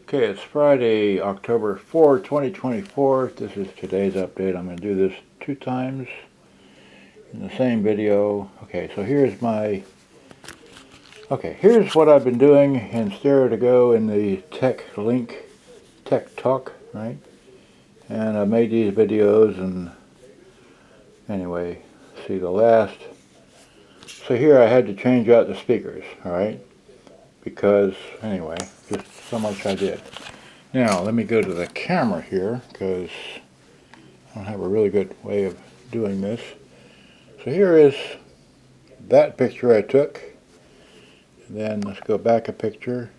Okay, it's Friday, October 4, 2024. This is today's update. I'm going to do this 2 times in the same video. Okay, so here's what I've been doing in stereo to go in the Tech Talk, right? And I made these videos, and anyway, see the last. So here I had to change out the speakers, alright? Because, anyway, just so much I did. Now, let me go to the camera here, because I don't have a really good way of doing this. So here is that picture I took. And then let's go back a picture.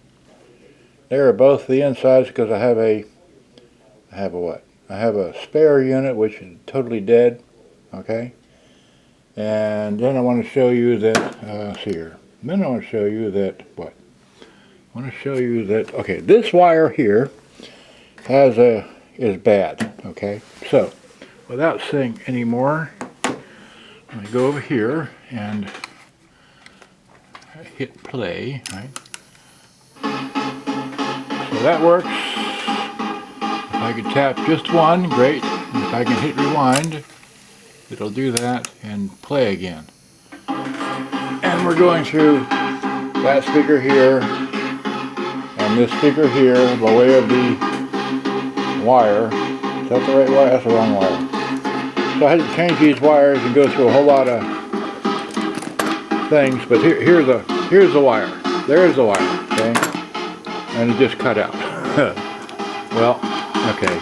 There are both the insides, because I have a spare unit, which is totally dead, okay? And then I want to show you that, see here. Then I want to show you that, okay, this wire here is bad, okay? So, without saying any more, let me go over here and hit play, right? So that works. If I can tap just one, great. And if I can hit rewind, it'll do that and play again. And we're going through that speaker here and this speaker here by way of the wire. Is that the right wire? That's the wrong wire. So I had to change these wires and go through a whole lot of things, but here's the wire. There's the wire, okay? And it just cut out. Well, okay.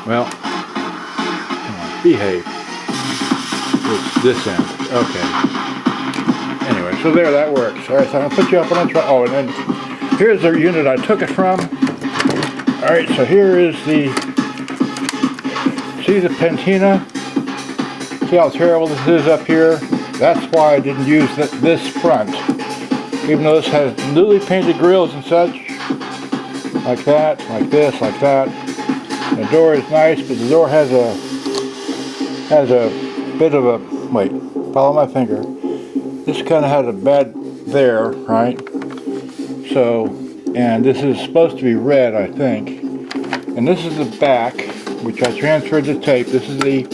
Well, come on, behave. It's this end. Okay. Anyway, so there, that works. Alright, so I'm gonna put you up on a try. Oh, and then here's the unit I took it from. Alright, so here is see the patina? See how terrible this is up here? That's why I didn't use this front. Even though this has newly painted grills and such, like that, like this, like that. The door is nice, but the door has a bit of a, wait, follow my finger. This kind of has a bad there, right? So, and this is supposed to be red, I think. And this is the back, which I transferred the tape. This is the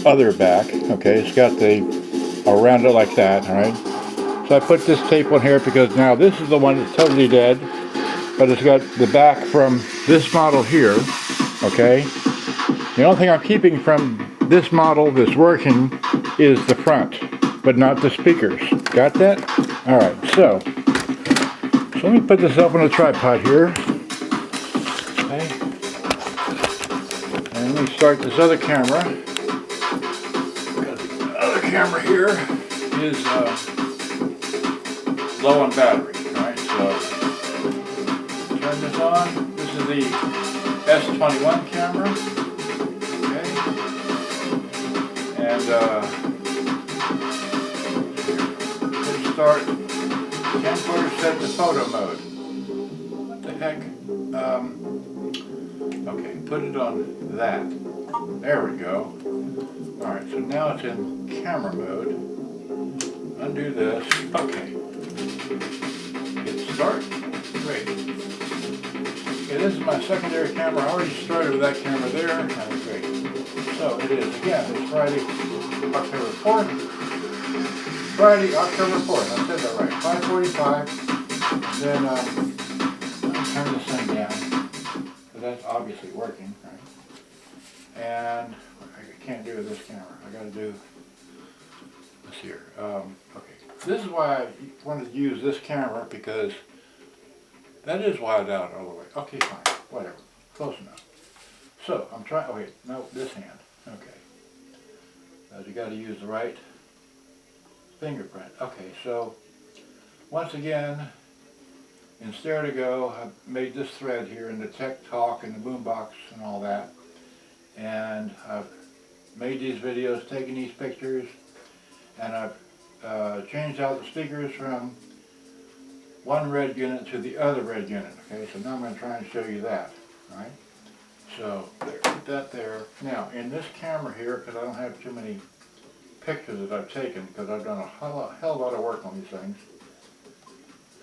other back, okay? It's got around it like that, alright? So I put this tape on here because now this is the one that's totally dead, but it's got the back from this model here, okay? The only thing I'm keeping from this model that's working is the front, but not the speakers. Got that? Alright, so let me put this up on a tripod here. Okay. And let me start this other camera. The other camera here is low on battery. Alright, so turn this on. This is the S21 camera. Okay. And hit start. Camcorder set to photo mode. What the heck? Okay, put it on that. There we go. Alright, so now it's in camera mode. Undo this. Okay. Hit start. Great. Okay, this is my secondary camera. I already started with that camera there. That's great. So it is, again, it's Friday, October 4th. Friday, October 4th. I said that right. 5:45. Then I'll turn this thing down, because that's obviously working, right? And I can't do it with this camera. I got to do this here. Okay. This is why I wanted to use this camera, because that is wide out all the way. Okay, fine. Whatever. Close enough. So I'm trying. Oh wait, no, this hand. Okay. You got to use the right fingerprint. Okay, so once again, in stereo to go, I've made this thread here in the Tech Talk and the Boombox and all that, and I've made these videos, taken these pictures, and I've changed out the speakers from one red unit to the other red unit. Okay, so now I'm going to try and show you that. Right? So there, put that there. Now in this camera here, because I don't have too many pictures that I've taken, because I've done a hell of a lot of work on these things.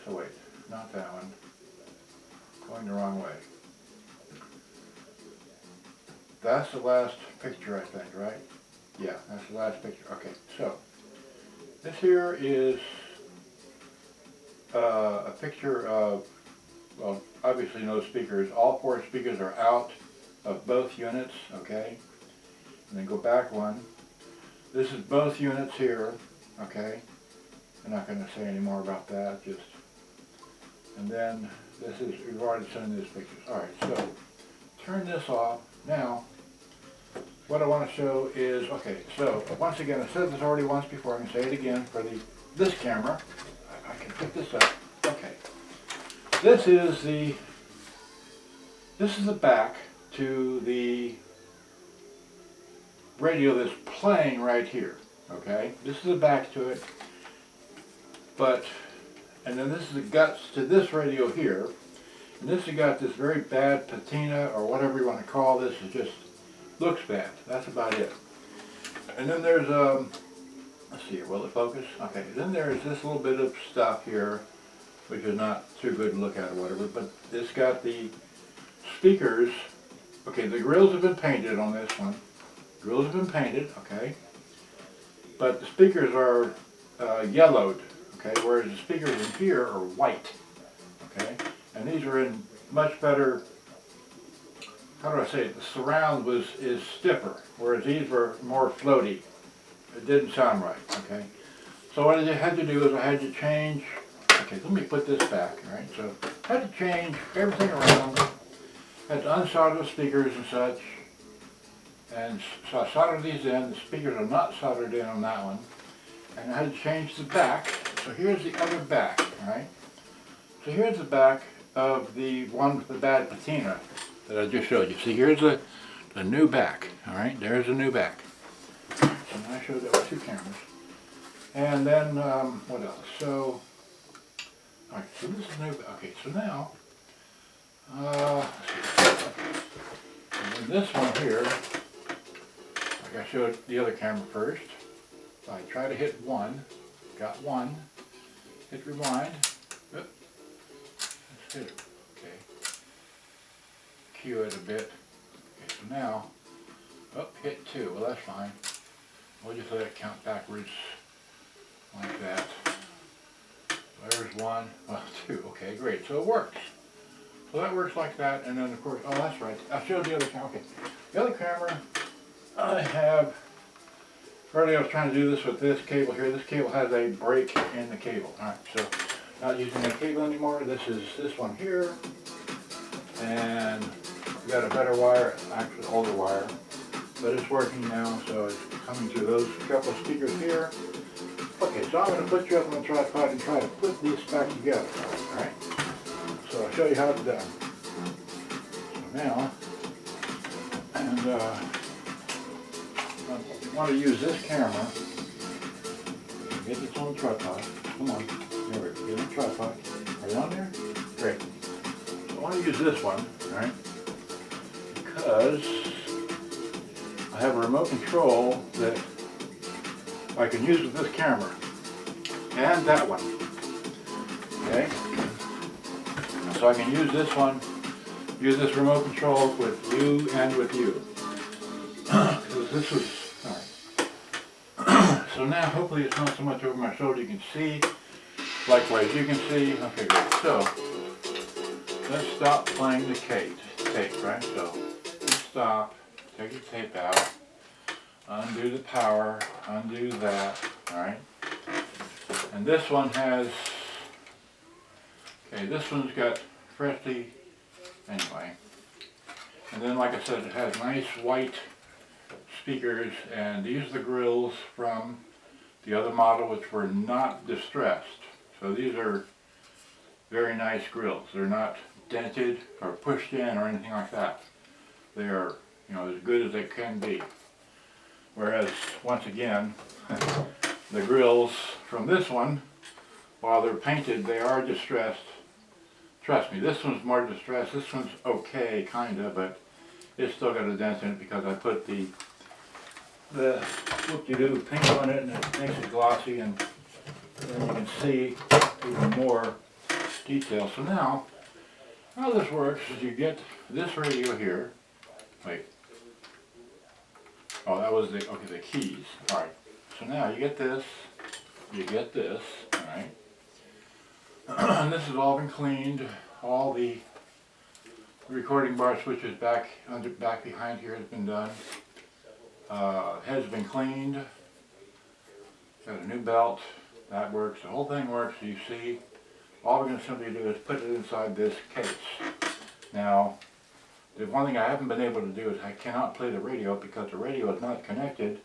So wait, not that one. going the wrong way. That's the last picture, I think, right? Yeah, that's the last picture. Okay, so this here is a picture of, well, obviously no speakers. All 4 speakers are out of both units, okay? And then go back one. This is both units here, okay? I'm not going to say any more about that, just, and then this is, we've already seen these pictures. Alright, so turn this off. Now, what I want to show is, okay, so once again, I said this already once before, I can say it again for this camera. I can pick this up. Okay. This is the back to the radio that's playing right here. Okay? This is the back to it. And then this is the guts to this radio here. And this has got this very bad patina, or whatever you want to call this. It just looks bad. That's about it. And then there's, let's see here, will it focus? Okay, then there's this little bit of stuff here, which is not too good to look at or whatever, but it's got the speakers. Okay, the grills have been painted on this one. Grills have been painted, okay. But the speakers are yellowed, okay, whereas the speakers in here are white, okay. And these are in much better, how do I say it, the surround is stiffer, whereas these were more floaty. It didn't sound right, okay. So what I had to do is I had to change, okay, let me put this back, all right. So I had to change everything around, had to unsolder the speakers and such, and so I soldered these in. The speakers are not soldered in on that one, and I had to change the back. So here's the other back, all right. So here's the back of the one with the bad patina that I just showed you. See, here's the new back, all right. There's the new back. So I showed that with 2 cameras. And then, what else? So, alright, so this is new, okay, so now, let's see. And then this one here, like I showed the other camera first, I try to hit 1, got 1, hit rewind, oop, let's hit it, okay, cue it a bit, okay, so now, oh, hit 2, well that's fine. We'll just let it count backwards like that. There's 1, well 2, okay, great, so it works. So that works like that, and then of course, oh that's right, I showed the other camera, okay. The other camera, I have, earlier I was trying to do this with this cable here. This cable has a break in the cable. Alright, so not using the cable anymore. This is this one here, and we got a better wire, actually older wire, but it's working now, so it's coming through those couple of speakers here. Okay, so I'm going to put you up on the tripod and try to put these back together. Alright, so I'll show you how it's done. So now, and I want to use this camera. Get this on the tripod. Come on, there we go. Get on the tripod. Are you on there? Great. So I want to use this one, alright, because I have a remote control that I can use with this camera and that one. Okay? So I can use this one, use this remote control with you and with you. Because this was, alright. So now hopefully it's not so much over my shoulder, you can see. Likewise you can see. Okay, great. So let's stop playing the tape, right? So let's stop, take the tape out. Undo the power, undo that, alright. And this one has, okay, this one's got freshly, anyway. And then like I said, it has nice white speakers, and these are the grills from the other model which were not distressed. So these are very nice grills. They're not dented or pushed in or anything like that. They are, you know, as good as they can be. Whereas, once again, the grills from this one, while they're painted, they are distressed. Trust me, this one's more distressed. This one's okay, kinda, but it's still got a dent in it because I put the whoop-de-doo paint on it, and it makes it glossy, and then you can see even more detail. So now, How this works is you get this radio here. Wait. Oh, that was the, okay, the keys. Alright. So now you get this, alright. And this has all been cleaned. All the recording bar switches back behind here has been done. Head's been cleaned. Got a new belt. That works. The whole thing works. You see, all we're going to simply do is put it inside this case. Now, the one thing I haven't been able to do is I cannot play the radio because the radio is not connected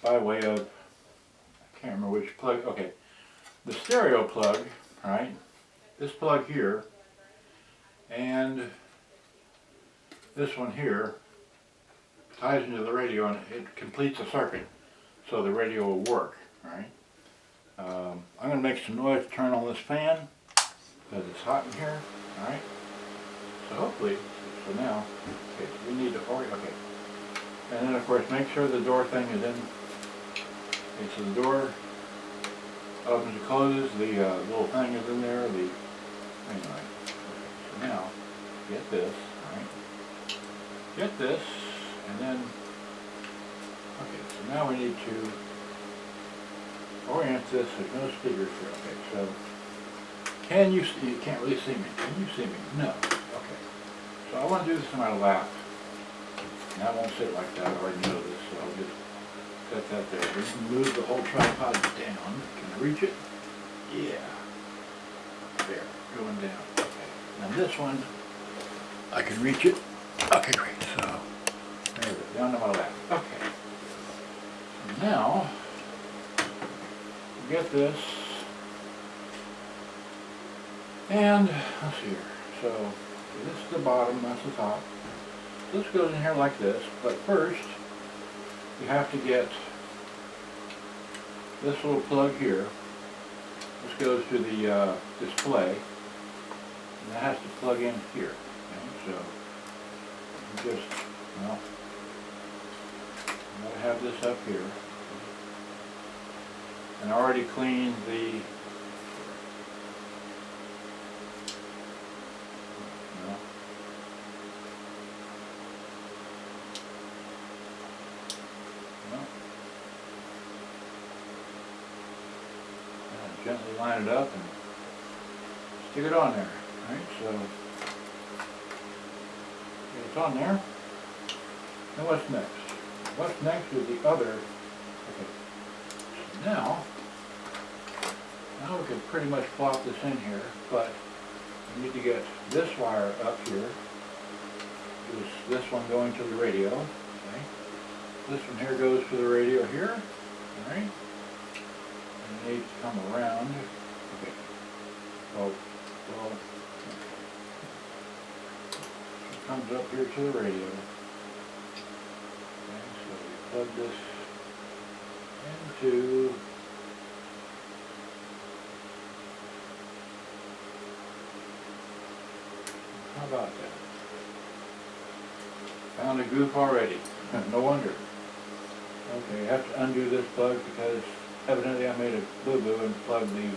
by way of, I can't remember which plug. Okay, the stereo plug, right? This plug here and this one here ties into the radio and it completes the circuit so the radio will work, right? I'm going to make some noise to turn on this fan because it's hot in here, alright? So hopefully, so now, okay, so we need to orient, okay. And then of course make sure the door thing is in. Okay, so the door opens and closes, the little thing is in there, the, anyway. Okay, so now, get this, alright? Get this, and then, okay, so now we need to orient this. There's no speakers here. Okay, so can you see? You can't really see me. Can you see me? No. Okay. So I want to do this in my lap. And I won't sit like that. I already know this, so I'll just set that there. We can move the whole tripod down. Can I reach it? Yeah. There. Going down. Okay. Now this one, I can reach it. Okay, great. So there it is. Down to my lap. Okay. So now, get this, and let's see here. So this is the bottom, that's the top. This goes in here like this, but first you have to get this little plug here. This goes to the display, and that has to plug in here. Okay? So you just, well, I'm going to have this up here. And I already cleaned the, no. No. And gently line it up and stick it on there. Right, so it's on there. And what's next? What's next is the other. Okay. So now we can pretty much plop this in here, but we need to get this wire up here. This one going to the radio. Okay. This one here goes to the radio here. All right. And it needs to come around. Okay. Well, it comes up here to the radio. Okay, so we plug this into how about that? Found a goof already. No wonder. Okay, I have to undo this plug because evidently I made a boo-boo and plugged the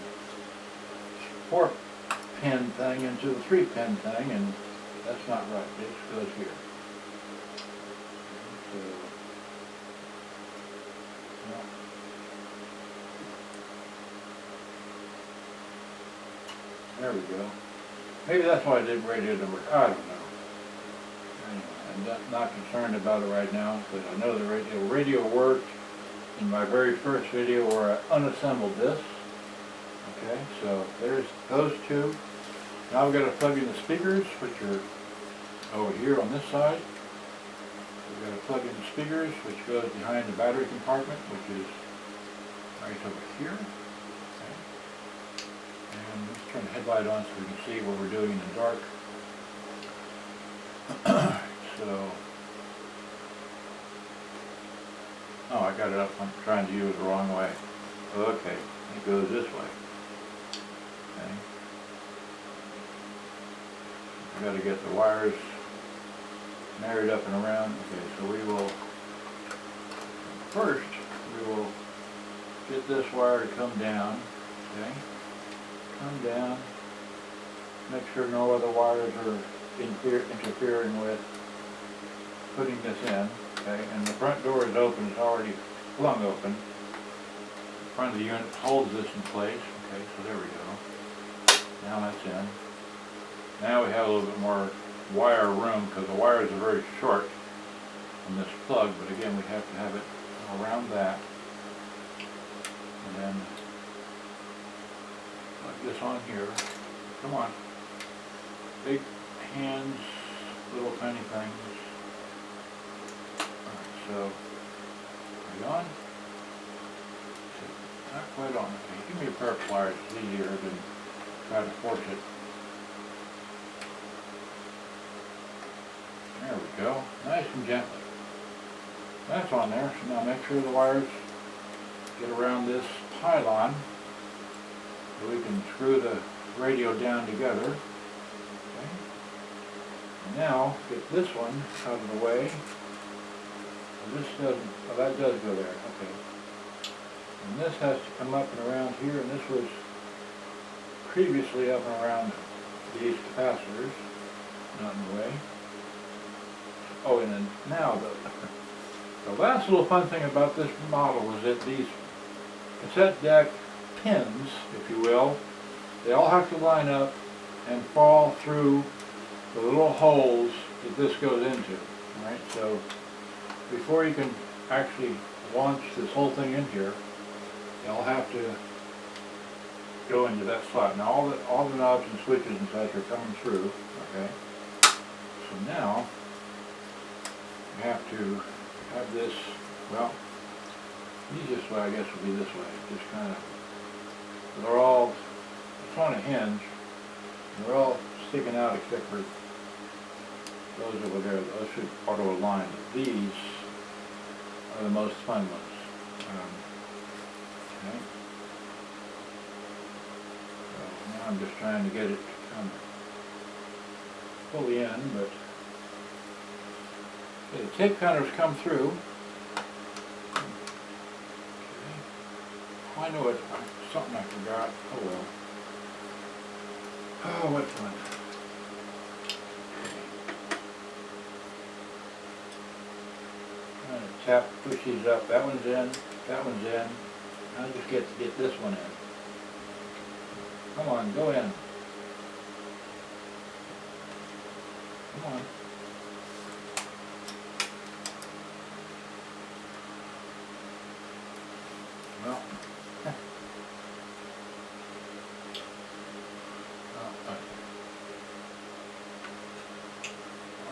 4-pin thing into the 3-pin thing, and that's not right. This goes here. So, well, there we go. Maybe that's why I did radio to work. I don't know. Anyway, I'm not concerned about it right now, but I know the radio worked in my very first video where I unassembled this. Okay, so there's those two. Now we've got to plug in the speakers, which are over here on this side. We've got to plug in the speakers, which goes behind the battery compartment, which is right over here. And let's turn the headlight on so we can see what we're doing in the dark. So, oh, I got it up. I'm trying to use it the wrong way. Okay, it goes this way. Okay. I've got to get the wires married up and around. Okay, so we will, first, we will get this wire to come down. Okay. Come down make sure no other wires are interfering with putting this in. Okay, and the front door is open, it's already flung open. The front of the unit holds this in place. Okay, so there we go. Now that's in. Now we have a little bit more wire room because the wires are very short from this plug, but again we have to have it around that. And then plug this on here. Come on. Big hands, little tiny things. Alright, so are you on? Not quite on. Okay, give me a pair of pliers, it's easier than try to force it. There we go, nice and gently. That's on there, so now make sure the wires get around this pylon so we can screw the radio down together. Okay. And now get this one out of the way. This doesn't, oh, that does go there, okay. And this has to come up and around here, and this was previously up and around these capacitors, not in the way. Oh, and then now the last little fun thing about this model was that these cassette deck pins, if you will, they all have to line up and fall through the little holes that this goes into. Alright, so before you can actually launch this whole thing in here, they'll have to go into that slot. Now all the knobs and switches and such are coming through, okay? So now you have to have this, well, easiest way I guess would be this way. Just kind of, they're all, it's on a hinge, and they're all sticking out except for those over there. Those should auto align. These are the most fun ones. Okay. So now I'm just trying to get it to come fully in, but okay, the tape counters come through. Okay. Oh, I know it. Something I forgot. Oh well. Oh, what fun. I'm going to tap, push these up. That one's in. That one's in. Now I just get to get this one in. Come on, go in. Come on. Well.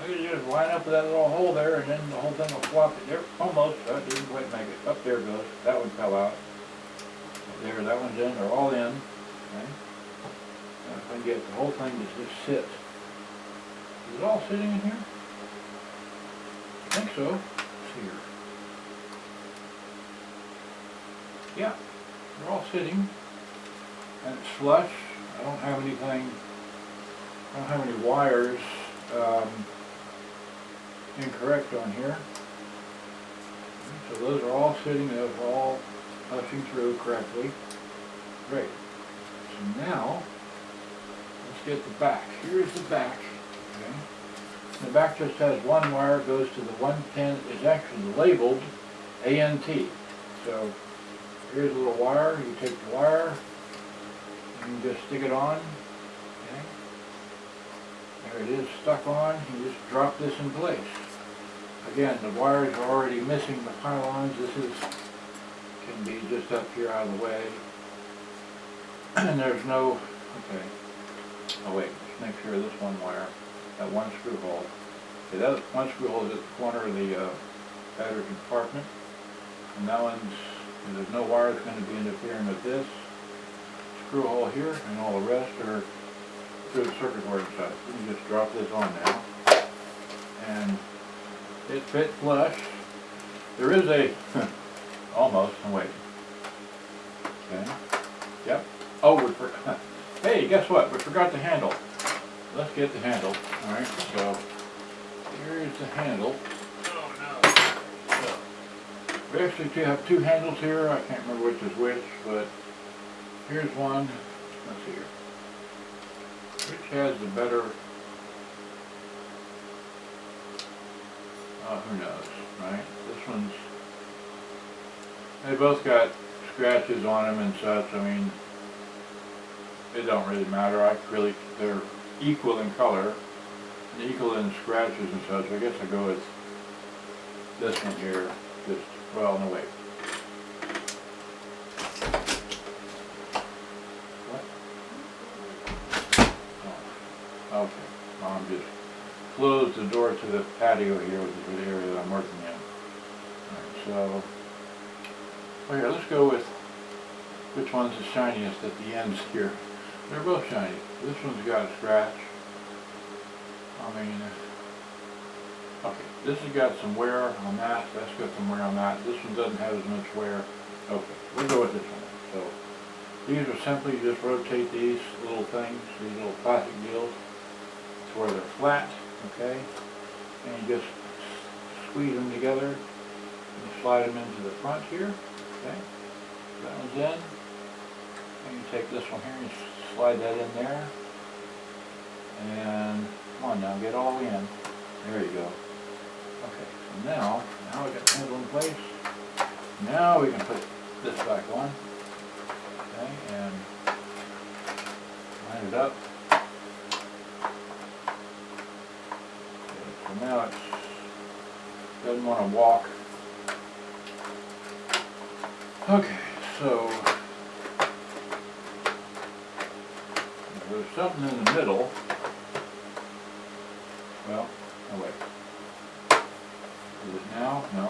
You just line up with that little hole there, and then the whole thing will flop. There, almost. That didn't quite make it. Up there goes. That one fell out. There, that one's in. They're all in. Okay. Now if I can get the whole thing to just sit. Is it all sitting in here? I think so. Let's see here. Yeah, they're all sitting, and it's flush. I don't have anything. I don't have any wires. Incorrect on here. So those are all sitting, those are all pushing through correctly. Great. So now, let's get the back. Here's the back. Okay. The back just has one wire, goes to the one pin, is actually labeled ANT. So here's a little wire, you take the wire, and you just stick it on. Okay. There it is, stuck on. You just drop this in place. Again, the wires are already missing the pylons. This can be just up here out of the way. And there's no, okay. Oh wait, just make sure this one wire, that one screw hole. Okay, that one screw hole is at the corner of the battery compartment. And that one's, there's no wires going to be interfering with this screw hole here, and all the rest are through the circuit board and stuff. You just drop this on now, and it fit flush. There is a almost. Wait. Okay. Yep. Oh, we forgot. Hey, guess what? We forgot the handle. Let's get the handle. All right. So here's the handle. Oh no. So we actually have two handles here. I can't remember which is which, but here's one. Let's see here. Which has the better, who knows, right? This one's, they both got scratches on them and such. I mean, it don't really matter. They're equal in color and equal in scratches and such. I guess I go with this one here. Just, well, no, wait. What? Oh, okay. Mom just closed the door to the patio here, which is the area that I'm working in. Alright, so, well, here, let's go with which one's the shiniest at the ends here. They're both shiny. This one's got a scratch. I mean, okay, this has got some wear on that. That's got some wear on that. This one doesn't have as much wear. Okay, we'll go with this one. So, these are simply, you just rotate these little things, these little plastic deals, to where they're flat, okay? And you just squeeze them together and slide them into the front here, okay? That one's in. And you take this one here and slide that in there. And come on now, get all in. There you go. Okay, so now we got the handle in place. Now we can put this back on. Okay, and line it up. Okay, so now it doesn't want to walk. Okay, so there's something in the middle. Well, no, wait. Is it now? No.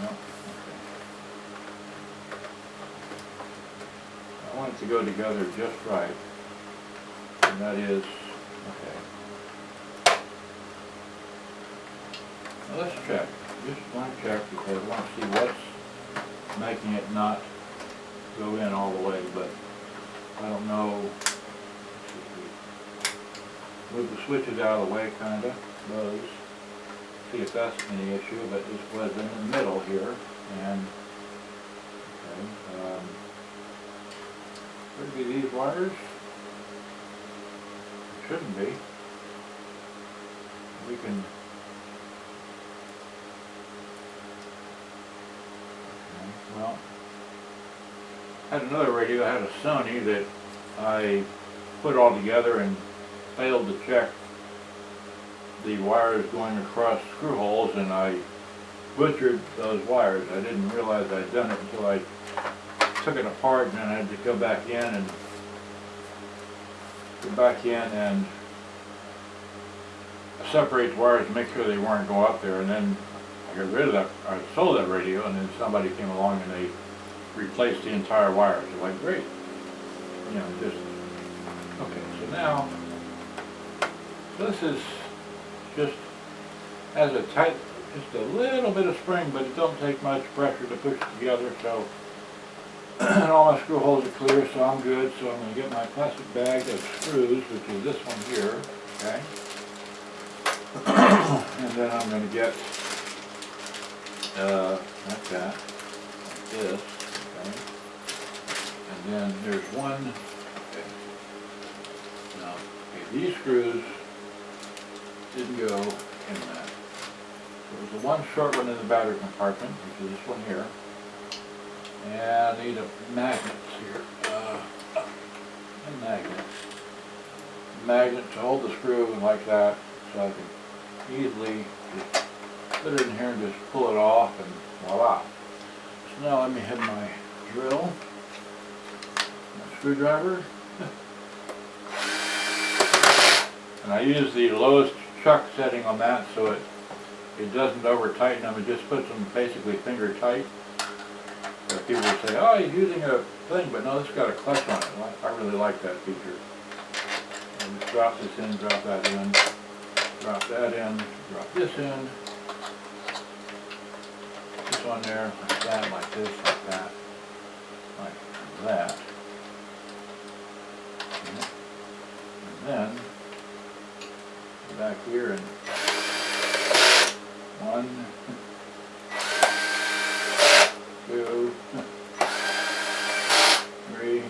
No. Okay. I want it to go together just right. And that is, okay. Now let's check. Just want to check because I want to see what's making it not go in all the way, but I don't know. Move the switches out of the way, kind of, those. See if that's any issue, but this was in the middle here, and, okay, could be these wires. It shouldn't be. We can, okay, well, I had another radio, I had a Sony that I put all together and failed to check the wires going across screw holes, and I butchered those wires. I didn't realize I'd done it until I took it apart, and then I had to go back in and separate the wires and make sure they weren't going up there. And then I got rid of that. I sold that radio, and then somebody came along and they replaced the entire wires. They're like, great, you know, just okay. So now. This is just has a tight, just a little bit of spring, but it don't take much pressure to push it together. So, and all my screw holes are clear, so I'm good. So I'm going to get my plastic bag of screws, which is this one here, okay? And then I'm going to get like that, like this, okay? And then there's one. Okay. Now, okay, these screws didn't go in that. There was the one short one in the battery compartment, which is this one here. And I need a magnet here. A magnet to hold the screw like that, so I can easily just put it in here and just pull it off, and voila. So now let me have my drill, my screwdriver. And I use the lowest chuck setting on that so it doesn't over tighten them. It just puts them basically finger tight. So people will say, oh, he's using a thing, but no, it's got a clutch on it. I really like that feature. And just drop this in, drop that in, drop that in, drop this in. This on there, like that, like this, like that, like that. And then back here, and 1, 2, 3,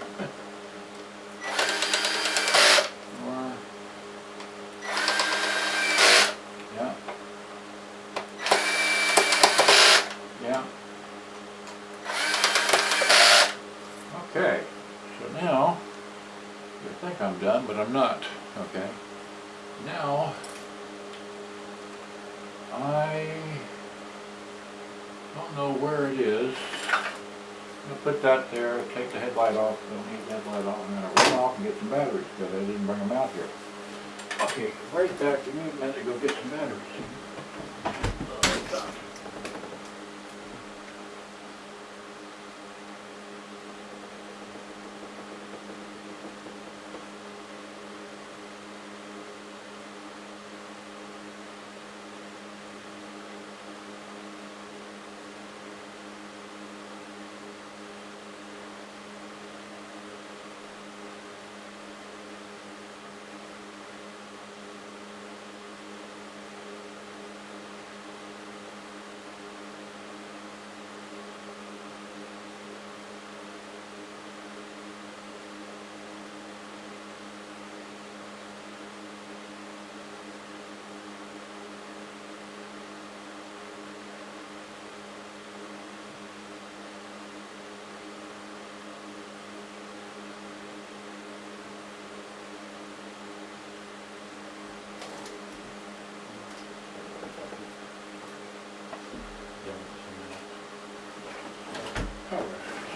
I'm done, but I'm not. Okay. Now, I don't know where it is. I'm going to put that there, take the headlight off. Don't need the headlight off. I'm going to run off and get some batteries because I didn't bring them out here. Okay, right back to me a minute to go get some batteries.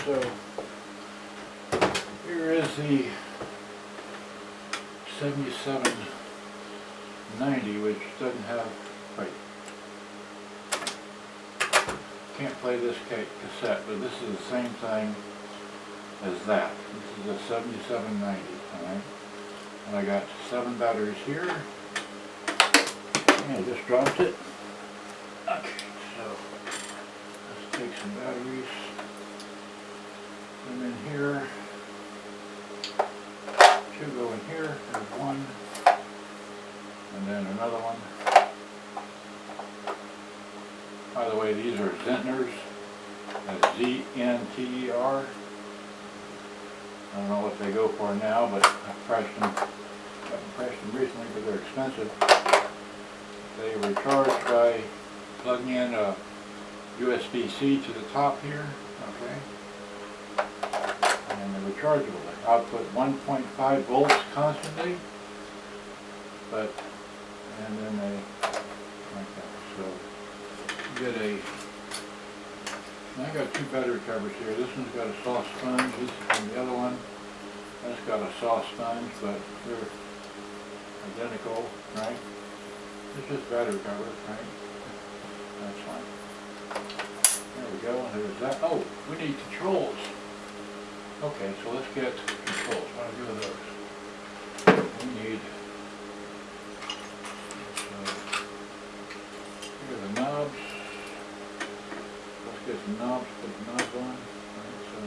So here is the 7790, which doesn't have, wait, can't play this cassette, but this is the same thing as that. This is a 7790, alright? And I got 7 batteries here, and I just dropped it. Okay, so let's take some batteries. Put them in here. 2 go in here. There's 1. And then another one. By the way, these are Zentners. That's Z-N-T-E-R. I don't know what they go for now, but I've priced them. Haven't priced them recently, but they're expensive. They were charged by plugging in a USB-C to the top here. Okay. And they were chargeable. They output 1.5 volts constantly, but, and then they, like that. So, you get a, I got 2 battery covers here. This one's got a soft sponge, and the other one, that's got a soft sponge, but they're identical, right? It's just battery cover, right? That's fine. There we go, there's that. Oh, we need controls. Okay, so let's get controls. What do I do with those? We need, here are the knobs. Let's get some knobs, put the knobs on. Right, so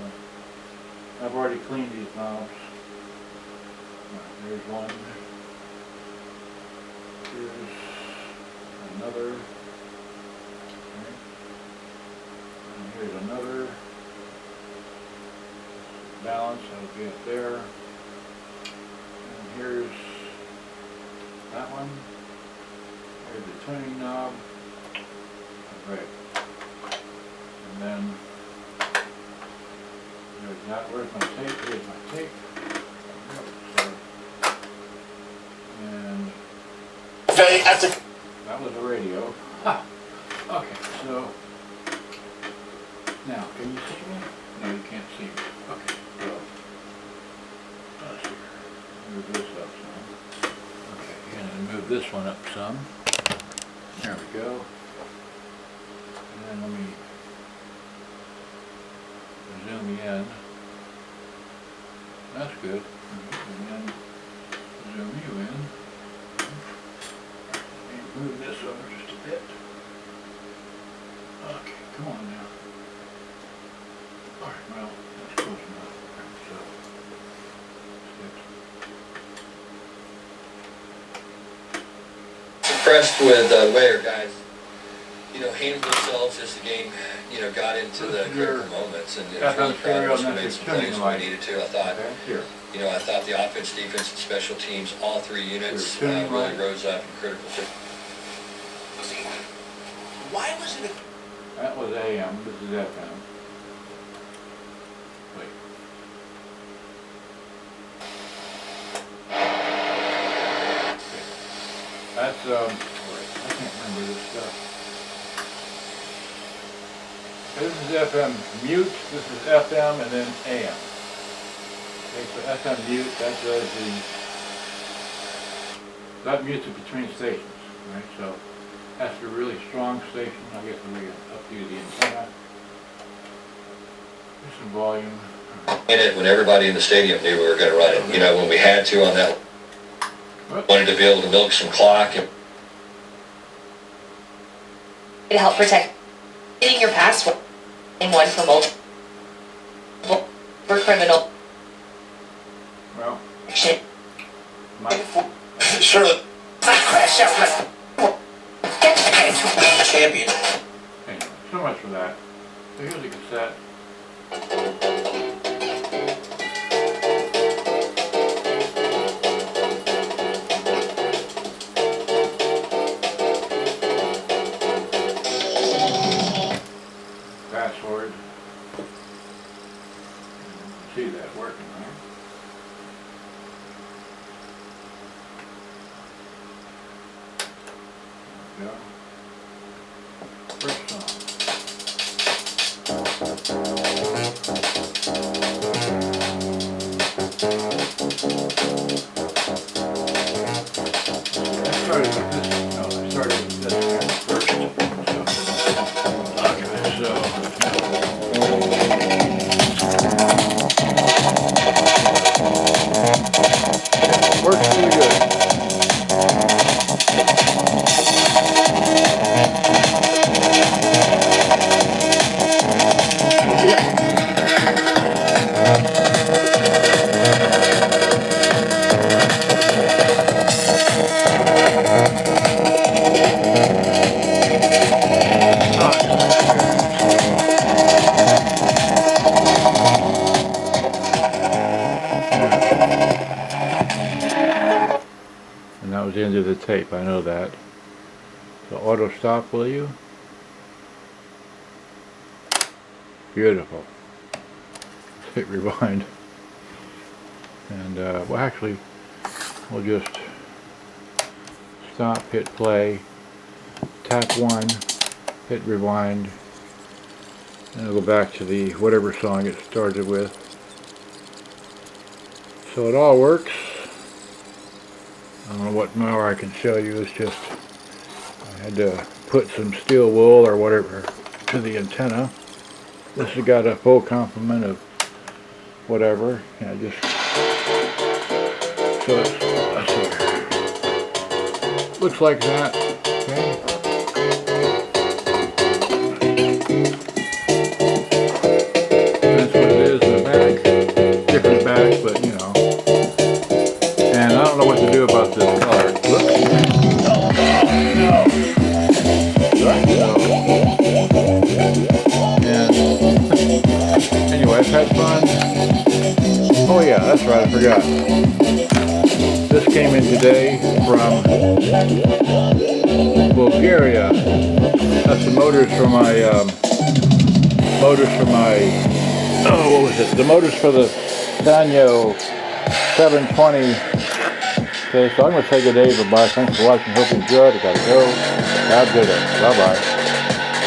I've already cleaned these knobs. Right, there's one. Here's another. Okay. And here's another. Balance, that'll be up there. And here's that one. Here's the tuning knob. Right. And then there's that. Where's my tape? Here's my tape. So, and that was a radio. Ha! Okay, so now can you see me? No, you can't see me. Okay. Move this up some. Okay, and then move this one up some. There we go. And then let me zoom in. That's good. And then zoom you in. And move this over just a bit. Okay, come on now. Alright, well, that's close enough. So, impressed with the way our guys, handled themselves as the game, got into the critical moments, and it was really proud of us. We made some plays when we needed to. I thought, I thought the offense, defense, and special teams, all 3 units really rose up in critical situations. Why was it? That was AM. This is FM. Wait. that's, wait, I can't remember this stuff. This is FM mute, this is FM, and then AM. Okay, so FM mute, that does that mutes it between stations, right? So that's a really strong station. I guess we get up to the antenna. There's some volume. In it when everybody in the stadium knew we were going to run it. You know, when we had to on that, wanted to be able to milk some clock. And to help protect getting your password in one for multiple for criminal Well, action. Sure. Crash out. Champion. anyway, so much for that. So here's the cassette. Fast forward. See that working, right? There we go. First song. I started with this. No, I started with this first. So, works really good. And that was the end of the tape, I know that. So auto stop, will you? Beautiful. Hit rewind. And well, actually, we'll just stop, hit play, tap 1, hit rewind, and I'll go back to the whatever song it started with. So it all works. I don't know what more I can show you. It's just I had to put some steel wool or whatever to the antenna. This has got a full complement of whatever. Yeah, just so it's, let's see. Looks like that. Okay. That's what it is in the back. Different back, but you know. And I don't know what to do about this color. Whoops. And anyway, I've had fun. Oh yeah, that's right, I forgot. This came in today from Bulgaria. That's the motors for my oh, what was it? The motors for the Sanyo 720. Okay, so I'm going to say good day, bye-bye. Thanks for watching. Hope you enjoyed. I got to go. Have a good day. Bye-bye.